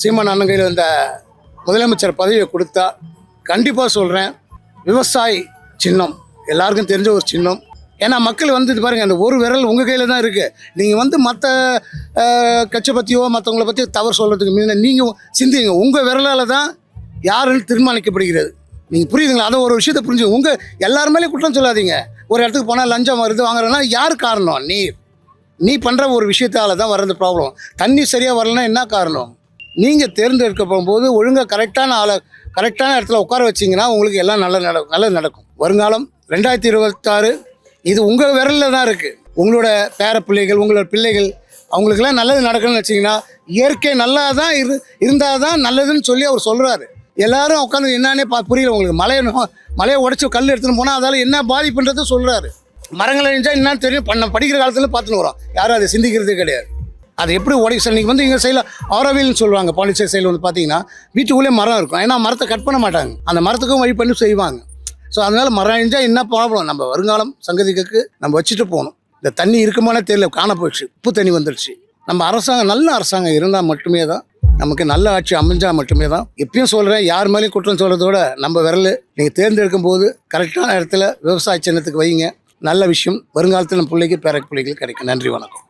சீமான் அண்ணன் கையில் இந்த முதலமைச்சர் பதவியை கொடுத்தா கண்டிப்பாக சொல்கிறேன், விவசாயி சின்னம் எல்லாருக்கும் தெரிஞ்ச ஒரு சின்னம். ஏன்னா மக்கள் வந்து இது பாருங்கள், அந்த ஒரு விரல் உங்கள் கையில் தான் இருக்குது. நீங்கள் மற்ற கட்சியை பற்றியோ மற்றவங்கள பற்றி தவறு சொல்கிறதுக்கு முன்ன நீங்கள் சிந்திங்க. உங்கள் விரலால் தான் யாருன்னு தீர்மானிக்கப்படுகிறது. நீங்கள் புரியுதுங்களா? அதை ஒரு விஷயத்தை புரிஞ்சு உங்கள் எல்லாருமே குற்றம் சொல்லாதீங்க. ஒரு இடத்துக்கு போனால் லஞ்சம் வருது வாங்குறதுனா யார் காரணம்? நீ பண்ணுற ஒரு விஷயத்தால் தான் வர்றது ப்ராப்ளம். தண்ணி சரியாக வரலன்னா என்ன காரணம்? நீங்கள் தேர்ந்தெடுக்க போகும்போது ஒழுங்காக கரெக்டான ஆளை கரெக்டான இடத்துல உட்கார வச்சிங்கன்னா உங்களுக்கு எல்லாம் நல்லது நடக்கும். வருங்காலம் 2026 இது உங்கள் விரலில் தான் இருக்குது. உங்களோட பேர பிள்ளைகள், உங்களோட பிள்ளைகள், அவங்களுக்கெல்லாம் நல்லது நடக்கணும்னு வச்சிங்கன்னா இயற்கை நல்லா தான் இருந்தால் தான் நல்லதுன்னு சொல்லி அவர் சொல்கிறாரு. எல்லாரும் உட்காந்து என்னன்னே புரியல உங்களுக்கு. மலையை உடச்சி கல் எடுத்துன்னு போனால் அதால் என்ன பாதிப்புன்றதை சொல்கிறாரு. மரங்கள் அழிஞ்சால் என்னன்னு தெரியும். படிக்கிற காலத்தில் பார்த்துன்னு வரோம். யாரும் அதை சிந்திக்கிறதே கிடையாது. அது எப்படி உடைக்க சார்? நீங்கள் எங்கள் சைடில் ஆரோவில்னு சொல்லுவாங்க. பாண்டிச்சேரி சைடில் பார்த்தீங்கன்னா வீட்டுக்குள்ளே மரம் இருக்கும். ஏன்னா மரத்தை கட் பண்ண மாட்டாங்க. அந்த மரத்துக்கும் வழி பண்ணி செய்வாங்க. ஸோ அதனால் மரம் அழிஞ்சால் என்ன ப்ராப்ளம்? நம்ம வருங்காலம் சங்கதிக்கு நம்ம வச்சுட்டு போகணும். இந்த தண்ணி இருக்குமானே தெரியல, காண போயிடுச்சு. உப்பு தண்ணி வந்துடுச்சு. நம்ம அரசாங்கம் நல்ல அரசாங்கம் இருந்தால் மட்டுமே தான் நமக்கு நல்ல ஆட்சி அமைஞ்சால் மட்டுமே தான். எப்பயும் சொல்கிறேன், யார் மேலேயும் குற்றம் சொல்கிறதோட நம்ம விரல் நீங்கள் தேர்ந்தெடுக்கும் போது கரெக்டான இடத்துல விவசாய சின்னத்துக்கு வைங்க. நல்ல விஷயம். வருங்காலத்தில் நம்ம பிள்ளைக்கு பேர பிள்ளைகள் கிடைக்கும். நன்றி, வணக்கம்.